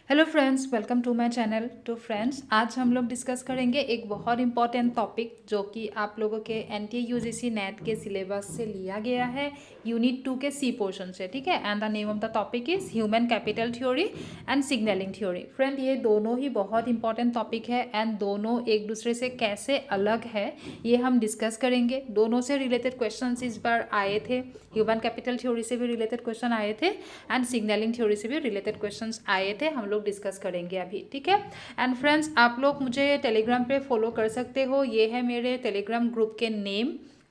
Hello friends, welcome to my channel. तो friends, आज हम लोग डिस्कस करेंगे एक बहुत इंपॉर्टेंट टॉपिक जो कि आप लोगों के एनटीए यूजीसी नेट के सिलेबस से लिया गया है, यूनिट 2 के सी पोर्शन से। ठीक है, and the name of the topic is human capital theory and signalling theory. Friend, ये दोनों ही बहुत इंपॉर्टेंट टॉपिक है एंड दोनों एक दूसरे से कैसे अलग है ये हम डिस्कस करेंगे। दोनों से रिलेटेड क्वेश्चन इस बार आए थे, ह्यूमन कैपिटल थ्योरी से भी रिलेटेड क्वेश्चन आए थे एंड सिग्नलिंग थ्योरी से भी रिलेटेड क्वेश्चंस आए थे। हम लोग डिस्कस करेंगे अभी। ठीक है, एंड फ्रेंड्स, आप लोग मुझे टेलीग्राम पे फॉलो कर सकते हो। ये है मेरे टेलीग्राम ग्रुप के name,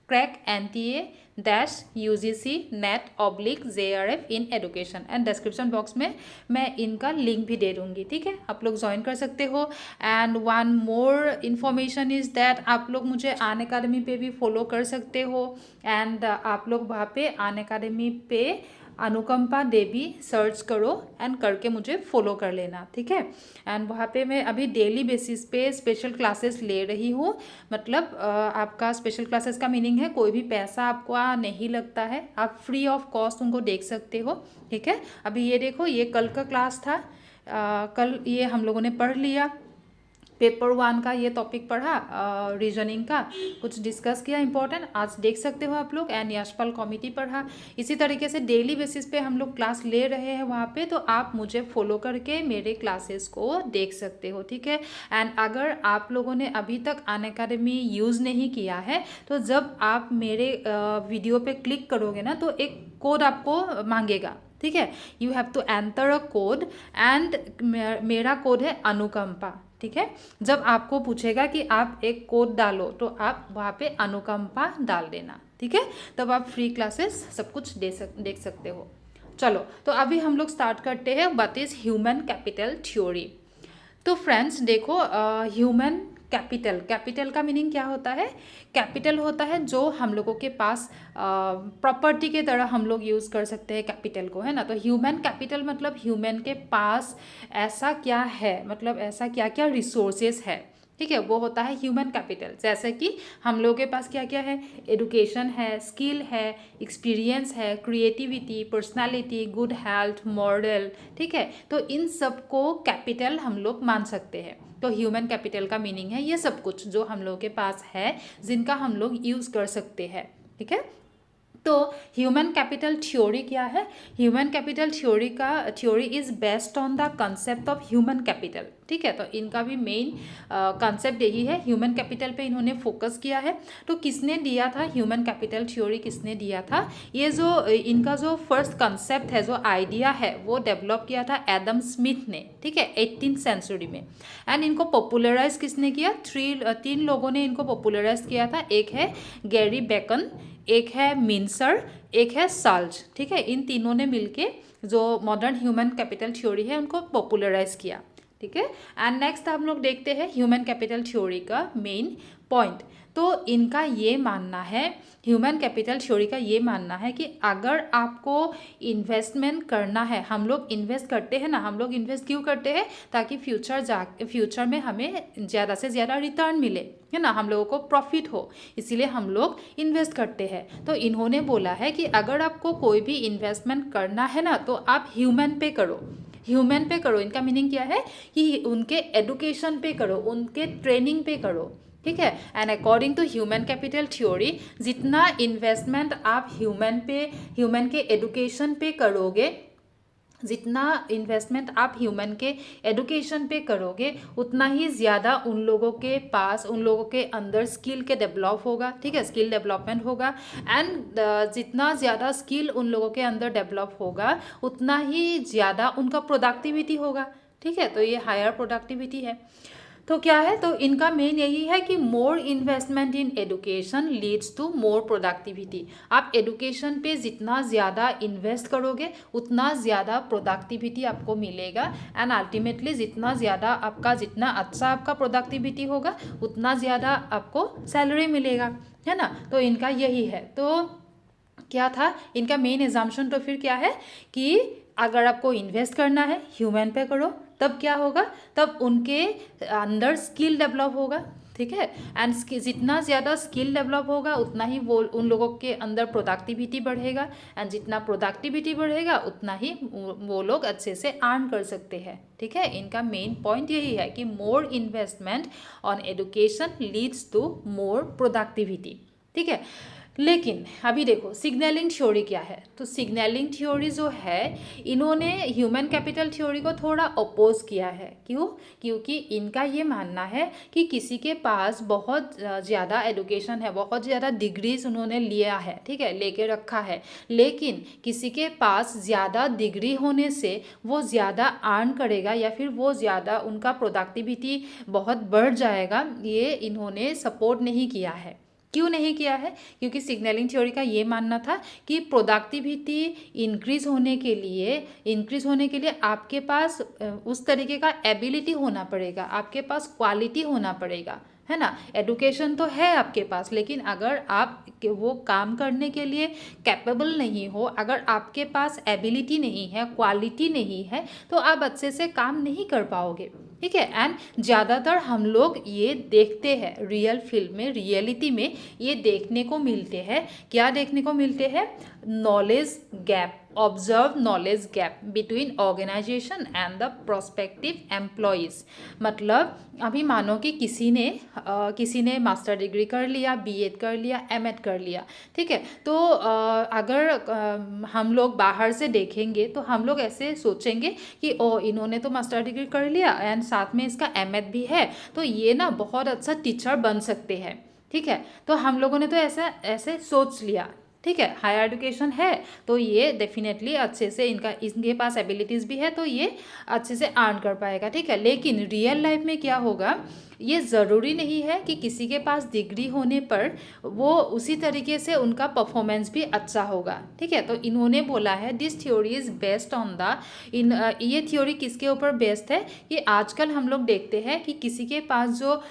crack NTA dash UGC net oblique JRF in education, and description box में मैं इनका लिंक भी दे दूँगी। ठीक है, आप लोग ज्वाइन कर सकते हो। And one more information is that आप लोग मुझे अन अकेडमी पे भी फॉलो कर सकते हो एंड आप लोग वहाँ पे अन अकेडमी पे अनुकंपा देवी सर्च करो एंड करके मुझे फॉलो कर लेना। ठीक है, एंड वहाँ पे मैं अभी डेली बेसिस पे स्पेशल क्लासेस ले रही हूँ। मतलब आपका स्पेशल क्लासेस का मीनिंग है कोई भी पैसा आपको नहीं लगता है, आप फ्री ऑफ कॉस्ट उनको देख सकते हो। ठीक है, अभी ये देखो, ये कल का क्लास था। कल ये हम लोगों ने पढ़ लिया, पेपर 1 का ये टॉपिक पढ़ा, रीजनिंग का कुछ डिस्कस किया इंपॉर्टेंट, आज देख सकते हो आप लोग। एंड यशपाल कॉमिटी पढ़ा। इसी तरीके से डेली बेसिस पे हम लोग क्लास ले रहे हैं वहाँ पे, तो आप मुझे फॉलो करके मेरे क्लासेस को देख सकते हो। ठीक है, एंड अगर आप लोगों ने अभी तक अन अकेडमी यूज़ नहीं किया है तो जब आप मेरे वीडियो पे क्लिक करोगे ना तो एक कोड आपको मांगेगा। ठीक है, you have to enter a code and मेरा कोड है अनुकंपा। ठीक है, जब आपको पूछेगा कि आप एक कोड डालो तो आप वहाँ पे अनुकंपा डाल देना। ठीक है, तब आप फ्री क्लासेस सब कुछ देख सकते हो। चलो, तो अभी हम लोग स्टार्ट करते हैं what is human capital theory. तो फ्रेंड्स देखो, ह्यूमन कैपिटल, कैपिटल का मीनिंग क्या होता है? कैपिटल होता है जो हम लोगों के पास प्रॉपर्टी के तरह हम लोग यूज़ कर सकते हैं कैपिटल को, है ना। तो ह्यूमन कैपिटल मतलब ह्यूमन के पास ऐसा क्या है, मतलब ऐसा क्या क्या रिसोर्सेस है। ठीक है, वो होता है ह्यूमन कैपिटल। जैसे कि हम लोगों के पास क्या क्या है, एडुकेशन है, स्किल है, एक्सपीरियंस है, creativity, personality, good health, moral. ठीक है, तो इन सब को कैपिटल हम लोग मान सकते हैं। तो ह्यूमन कैपिटल का मीनिंग है ये सब कुछ जो हम लोगों के पास है, जिनका हम लोग यूज़ कर सकते हैं। ठीक है, तो ह्यूमन कैपिटल थ्योरी क्या है? Human capital theory is based on the concept of human capital. ठीक है, तो इनका भी मेन कंसेप्ट यही है, ह्यूमन कैपिटल पे इन्होंने फोकस किया है। तो किसने दिया था ह्यूमन कैपिटल थ्योरी, किसने दिया था? ये जो इनका जो फर्स्ट कंसेप्ट है, जो आइडिया है, वो डेवलप किया था एडम स्मिथ ने। ठीक है, 18th सेंचुरी में। एंड इनको पॉपुलराइज किसने किया? तीन लोगों ने इनको पॉपुलराइज किया था। एक है गैरी बेकन, एक है मिन्सर, एक है साल्ज। ठीक है, इन तीनों ने मिलके जो मॉडर्न ह्यूमन कैपिटल थ्योरी है उनको पॉपुलराइज किया। ठीक है, एंड नेक्स्ट हम लोग देखते हैं ह्यूमन कैपिटल थ्योरी का मेन पॉइंट। तो इनका ये मानना है, ह्यूमन कैपिटल थ्योरी का ये मानना है कि अगर आपको इन्वेस्टमेंट करना है, हम लोग इन्वेस्ट करते हैं ना, हम लोग इन्वेस्ट क्यों करते हैं? ताकि फ्यूचर में हमें ज़्यादा से ज़्यादा रिटर्न मिले, है ना, हम लोगों को प्रॉफिट हो, इसीलिए हम लोग इन्वेस्ट करते हैं। तो इन्होंने बोला है कि अगर आपको कोई भी इन्वेस्टमेंट करना है ना तो आप ह्यूमन पे करो। ह्यूमन पे करो, इनका मीनिंग क्या है कि उनके एडुकेशन पे करो, उनके ट्रेनिंग पे करो। ठीक है, and according to human capital theory, जितना इन्वेस्टमेंट आप ह्यूमन के एडुकेशन पे करोगे, जितना इन्वेस्टमेंट आप ह्यूमन के एडुकेशन पे करोगे, उतना ही ज़्यादा उन लोगों के पास, उन लोगों के अंदर स्किल के डेवलप होगा। ठीक है, स्किल डेवलपमेंट होगा। एंड जितना ज़्यादा स्किल उन लोगों के अंदर डेवलप होगा उतना ही ज़्यादा उनका प्रोडक्टिविटी होगा। ठीक है, तो ये हायर प्रोडक्टिविटी है। तो क्या है, तो इनका मेन यही है कि more investment in education leads to more productivity. आप एडुकेशन पे जितना ज़्यादा इन्वेस्ट करोगे उतना ज़्यादा प्रोडक्टिविटी आपको मिलेगा। एंड अल्टीमेटली जितना अच्छा आपका प्रोडक्टिविटी होगा उतना ज़्यादा आपको सैलरी मिलेगा, है ना। तो इनका यही है। तो क्या था इनका मेन एजम्पशन? तो फिर क्या है कि अगर आपको इन्वेस्ट करना है ह्यूमन पे करो, तब क्या होगा, तब उनके अंदर स्किल डेवलप होगा। ठीक है। एंड जितना ज़्यादा स्किल डेवलप होगा उतना ही वो उन लोगों के अंदर प्रोडक्टिविटी बढ़ेगा, एंड जितना प्रोडक्टिविटी बढ़ेगा उतना ही वो लोग अच्छे से अर्न कर सकते हैं। ठीक है, इनका मेन पॉइंट यही है कि more investment on education leads to more productivity. ठीक है, लेकिन अभी देखो सिग्नलिंग थ्योरी क्या है। तो सिग्नलिंग थ्योरी जो है, इन्होंने ह्यूमन कैपिटल थ्योरी को थोड़ा अपोज किया है। क्यों? क्योंकि इनका ये मानना है कि किसी के पास बहुत ज़्यादा एजुकेशन है, बहुत ज़्यादा डिग्रीज उन्होंने लिया है, ठीक है, लेके रखा है, लेकिन किसी के पास ज़्यादा डिग्री होने से वो ज़्यादा अर्न करेगा या फिर वो ज़्यादा उनका प्रोडक्टिविटी बहुत बढ़ जाएगा, ये इन्होंने सपोर्ट नहीं किया है। क्यों नहीं किया है? क्योंकि सिग्नलिंग थ्योरी का ये मानना था कि प्रोडक्टिविटी इंक्रीज होने के लिए आपके पास उस तरीके का एबिलिटी होना पड़ेगा, आपके पास क्वालिटी होना पड़ेगा, है ना। एडुकेशन तो है आपके पास, लेकिन अगर आप वो काम करने के लिए कैपेबल नहीं हो, अगर आपके पास एबिलिटी नहीं है, क्वालिटी नहीं है, तो आप अच्छे से काम नहीं कर पाओगे। ठीक है, एंड ज़्यादातर हम लोग ये देखते हैं रियल फील्ड में, रियलिटी में ये देखने को मिलते हैं। क्या देखने को मिलते हैं? Knowledge gap, observe knowledge gap between organisation and the prospective employees. मतलब अभी मानो कि किसी ने मास्टर डिग्री कर लिया, बीएड कर लिया, एमएड कर लिया, ठीक है। तो अगर हम लोग बाहर से देखेंगे तो हम लोग ऐसे सोचेंगे कि ओ इन्होंने तो मास्टर डिग्री कर लिया एंड साथ में इसका एमएड भी है, तो ये ना बहुत अच्छा टीचर बन सकते हैं। ठीक है, तो हम लोगों ने तो ऐसे सोच लिया। ठीक है, हायर एजुकेशन है तो ये डेफिनेटली अच्छे से इनके पास एबिलिटीज़ भी है, तो ये अच्छे से अर्न कर पाएगा। ठीक है, लेकिन रियल लाइफ में क्या होगा, ये ज़रूरी नहीं है कि किसी के पास डिग्री होने पर वो उसी तरीके से उनका परफॉर्मेंस भी अच्छा होगा। ठीक है, तो इन्होंने बोला है this theory is based on ये थ्योरी किसके ऊपर बेस्ड है कि आजकल हम लोग देखते हैं कि किसी के पास जो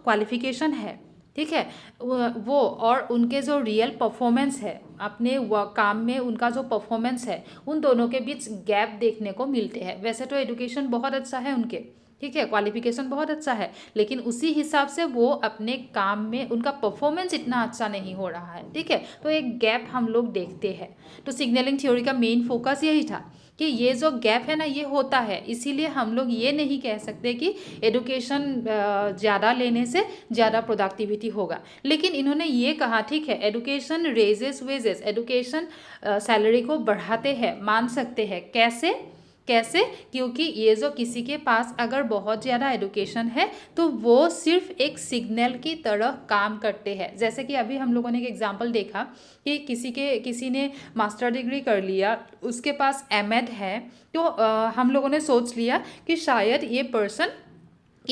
क्वालिफिकेशन है, ठीक है, वो और उनके जो रियल परफॉर्मेंस है अपने काम में, उनका जो परफॉर्मेंस है, उन दोनों के बीच गैप देखने को मिलते हैं। वैसे तो एजुकेशन बहुत अच्छा है उनके, ठीक है, क्वालिफिकेशन बहुत अच्छा है, लेकिन उसी हिसाब से वो अपने काम में उनका परफॉर्मेंस इतना अच्छा नहीं हो रहा है। ठीक है, तो एक गैप हम लोग देखते हैं। तो सिग्नलिंग थ्योरी का मेन फोकस यही था कि ये जो गैप है ना, ये होता है, इसीलिए हम लोग ये नहीं कह सकते कि एडुकेशन ज़्यादा लेने से ज़्यादा प्रोडक्टिविटी होगा। लेकिन इन्होंने ये कहा, ठीक है, education raises wages, education salary को बढ़ाते हैं, मान सकते हैं। कैसे? क्योंकि ये जो किसी के पास अगर बहुत ज़्यादा एजुकेशन है तो वो सिर्फ एक सिग्नल की तरह काम करते हैं। जैसे कि अभी हम लोगों ने एक एग्जांपल देखा कि किसी ने मास्टर डिग्री कर लिया, उसके पास एमएड है, तो हम लोगों ने सोच लिया कि शायद ये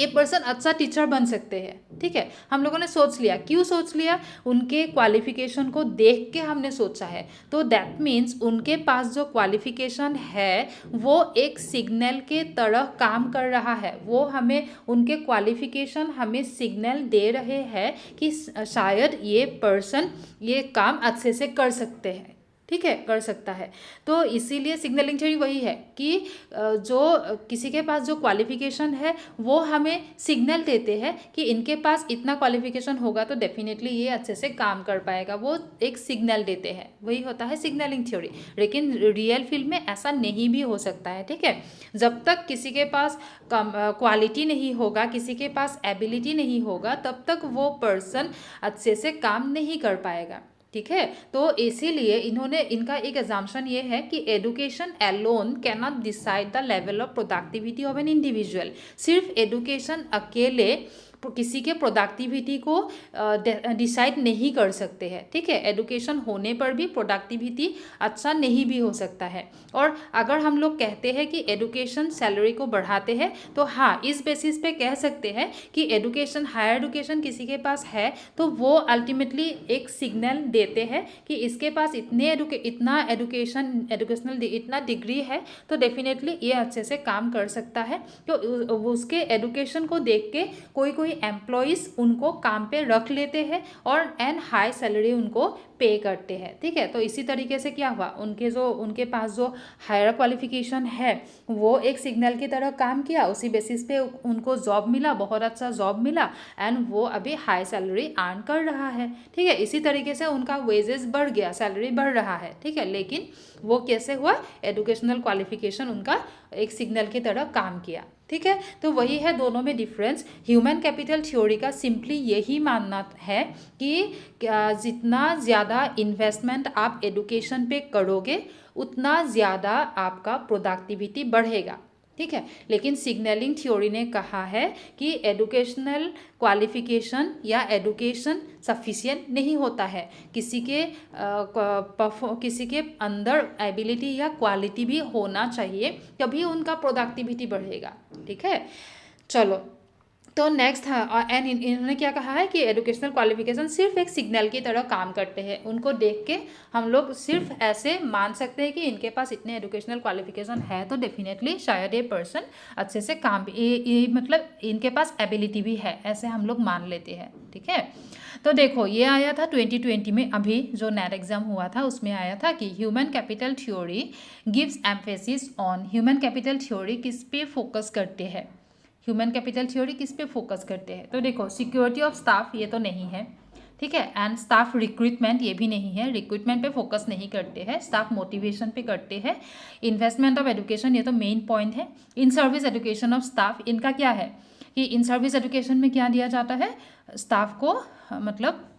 पर्सन अच्छा टीचर बन सकते हैं। ठीक है, हम लोगों ने सोच लिया। क्यों सोच लिया? उनके क्वालिफिकेशन को देख के हमने सोचा है। तो दैट मीन्स उनके पास जो क्वालिफिकेशन है वो एक सिग्नल के तरह काम कर रहा है। वो हमें, उनके क्वालिफिकेशन हमें सिग्नल दे रहे हैं कि शायद ये पर्सन ये काम अच्छे से कर सकते हैं। ठीक है, कर सकता है। तो इसीलिए सिग्नलिंग थ्योरी वही है कि जो किसी के पास जो क्वालिफिकेशन है वो हमें सिग्नल देते हैं कि इनके पास इतना क्वालिफिकेशन होगा तो डेफिनेटली ये अच्छे से काम कर पाएगा, वो एक सिग्नल देते हैं, वही होता है सिग्नलिंग थ्योरी। लेकिन रियल फील्ड में ऐसा नहीं भी हो सकता है। ठीक है, जब तक किसी के पास क्वालिटी नहीं होगा, किसी के पास एबिलिटी नहीं होगा, तब तक वो पर्सन अच्छे से काम नहीं कर पाएगा। ठीक है, तो इसीलिए इनका एक एग्जाम्पशन ये है कि education alone can not decide the level of productivity of an individual. सिर्फ एडुकेशन अकेले किसी के प्रोडक्टिविटी को डिसाइड नहीं कर सकते हैं। ठीक है, एडुकेशन होने पर भी प्रोडक्टिविटी अच्छा नहीं भी हो सकता है। और अगर हम लोग कहते हैं कि एडुकेशन सैलरी को बढ़ाते हैं, तो हाँ, इस बेसिस पे कह सकते हैं कि हायर एडुकेशन किसी के पास है तो वो अल्टीमेटली एक सिग्नल देते हैं कि इसके पास इतना डिग्री है तो डेफिनेटली ये अच्छे से काम कर सकता है। तो उसके एडुकेशन को देख के कोई एम्प्लॉइज़ उनको काम पे रख लेते हैं और एंड हाई सैलरी उनको पे करते हैं, ठीक है। तो इसी तरीके से क्या हुआ, उनके पास जो हायर क्वालिफिकेशन है वो एक सिग्नल की तरह काम किया, उसी बेसिस पे उनको जॉब मिला, बहुत अच्छा जॉब मिला एंड वो अभी हाई सैलरी अर्न कर रहा है, ठीक है। इसी तरीके से उनका वेजेस बढ़ गया, सैलरी बढ़ रहा है, ठीक है। लेकिन वो कैसे हुआ, एजुकेशनल क्वालिफिकेशन उनका एक सिग्नल की तरह काम किया, ठीक है। तो वही है दोनों में डिफरेंस। ह्यूमन कैपिटल थ्योरी का सिंपली यही मानना है कि जितना ज़्यादा इन्वेस्टमेंट आप एडुकेशन पे करोगे उतना ज़्यादा आपका प्रोडक्टिविटी बढ़ेगा, ठीक है। लेकिन सिग्नलिंग थ्योरी ने कहा है कि एडुकेशनल क्वालिफिकेशन या एडुकेशन सफिशिएंट नहीं होता है, किसी के अंदर एबिलिटी या क्वालिटी भी होना चाहिए, तभी उनका प्रोडक्टिविटी बढ़ेगा, ठीक है। चलो, तो नेक्स्ट है एंड इन्होंने क्या कहा है कि एजुकेशनल क्वालिफिकेशन सिर्फ एक सिग्नल की तरह काम करते हैं। उनको देख के हम लोग सिर्फ ऐसे मान सकते हैं कि इनके पास इतने एजुकेशनल क्वालिफिकेशन है तो डेफिनेटली शायद ये पर्सन अच्छे से काम ये मतलब इनके पास एबिलिटी भी है, ऐसे हम लोग मान लेते हैं, ठीक है। तो देखो ये आया था 2020 में, अभी जो नेट एग्जाम हुआ था उसमें आया था कि human capital theory gives emphasis on. Human capital theory किस पे फोकस करते हैं, ह्यूमन कैपिटल थ्योरी किस पे फोकस करते हैं। तो देखो सिक्योरिटी ऑफ स्टाफ ये तो नहीं है, ठीक है, एंड स्टाफ रिक्रूटमेंट ये भी नहीं है, रिक्रूटमेंट पे फोकस नहीं करते हैं, स्टाफ मोटिवेशन पे करते हैं। इन्वेस्टमेंट ऑफ एजुकेशन ये तो मेन पॉइंट है। In service education of staff इनका क्या है कि इन सर्विस एजुकेशन में क्या दिया जाता है, स्टाफ को मतलब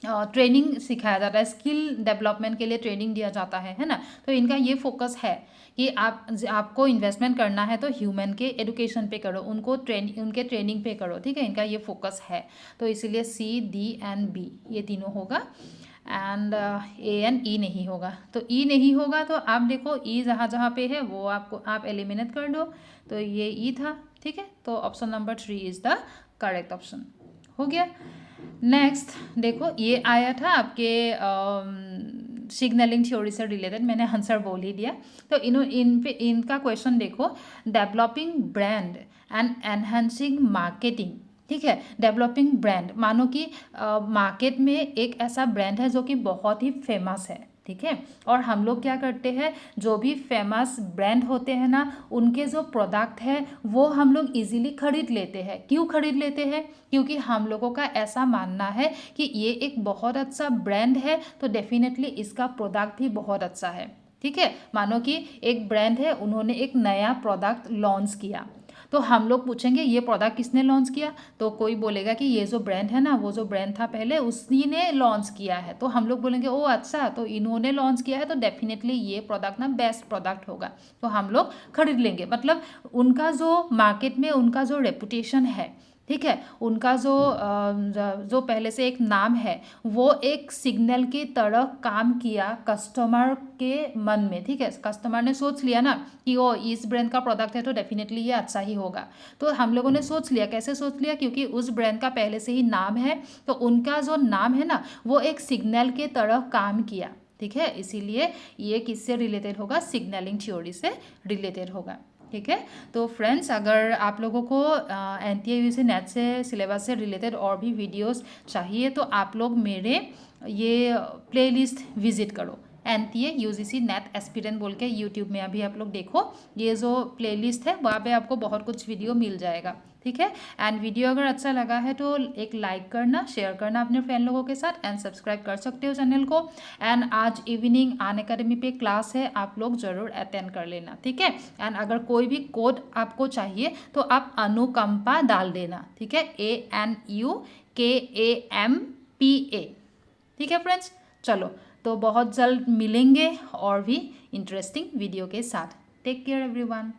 ट्रेनिंग सिखाया जाता है, स्किल डेवलपमेंट के लिए ट्रेनिंग दिया जाता है ना। तो इनका ये फोकस है कि आपको इन्वेस्टमेंट करना है तो ह्यूमन के एजुकेशन पे करो, उनके ट्रेनिंग पे करो, ठीक है, इनका ये फोकस है। तो इसीलिए C, D एंड B ये तीनों होगा एंड A एंड E नहीं होगा। तो E नहीं होगा तो आप देखो E जहाँ जहाँ पे है वो आप एलिमिनेट कर दो, तो ये E था, ठीक है। तो option number 3 is the correct option, हो गया। नेक्स्ट देखो ये आया था आपके सिग्नलिंग थ्योरी से रिलेटेड, मैंने आंसर बोल ही दिया। तो इनका क्वेश्चन देखो, developing brand and enhancing marketing, ठीक है। डेवलपिंग ब्रांड, मानो कि मार्केट में एक ऐसा ब्रांड है जो कि बहुत ही फेमस है, ठीक है, और हम लोग क्या करते हैं, जो भी फेमस ब्रांड होते हैं ना उनके जो प्रोडक्ट है वो हम लोग इजीली खरीद लेते हैं। क्यों खरीद लेते हैं, क्योंकि हम लोगों का ऐसा मानना है कि ये एक बहुत अच्छा ब्रांड है तो डेफिनेटली इसका प्रोडक्ट भी बहुत अच्छा है, ठीक है। मानो कि एक ब्रांड है, उन्होंने एक नया प्रोडक्ट लॉन्च किया, तो हम लोग पूछेंगे ये प्रोडक्ट किसने लॉन्च किया, तो कोई बोलेगा कि ये जो ब्रांड है ना, वो जो ब्रांड था पहले उसी ने लॉन्च किया है, तो हम लोग बोलेंगे ओ अच्छा, तो इन्होंने लॉन्च किया है तो डेफिनेटली ये प्रोडक्ट ना बेस्ट प्रोडक्ट होगा, तो हम लोग खरीद लेंगे। मतलब उनका जो मार्केट में उनका जो रेपुटेशन है, ठीक है, उनका जो पहले से एक नाम है वो एक सिग्नल की तरह काम किया कस्टमर के मन में, ठीक है। कस्टमर ने सोच लिया ना कि ओ इस ब्रांड का प्रोडक्ट है तो डेफिनेटली ये अच्छा ही होगा, तो हम लोगों ने सोच लिया। कैसे सोच लिया, क्योंकि उस ब्रांड का पहले से ही नाम है, तो उनका जो नाम है ना वो एक सिग्नल के तरह काम किया, ठीक है। इसीलिए ये किससे रिलेटेड होगा, सिग्नलिंग थ्योरी से रिलेटेड होगा, ठीक है। तो फ्रेंड्स अगर आप लोगों को NTA UGC नेट से सिलेबस से रिलेटेड और भी वीडियोस चाहिए तो आप लोग मेरे ये प्लेलिस्ट विजिट करो, NTA UGC नेट एस्पिरेंट बोल के यूट्यूब में अभी आप लोग देखो, ये जो प्लेलिस्ट है वहाँ पे आपको बहुत कुछ वीडियो मिल जाएगा, ठीक है। एंड वीडियो अगर अच्छा लगा है तो एक लाइक करना, शेयर करना अपने फ्रेंड लोगों के साथ एंड सब्सक्राइब कर सकते हो चैनल को। एंड आज इवनिंग अन अकेडमी पे क्लास है, आप लोग ज़रूर अटेंड कर लेना, ठीक है। एंड अगर कोई भी कोड आपको चाहिए तो आप अनुकंपा डाल देना, ठीक है, ANUKAMPA, ठीक है फ्रेंड्स। चलो तो बहुत जल्द मिलेंगे और भी इंटरेस्टिंग वीडियो के साथ। Take care everyone.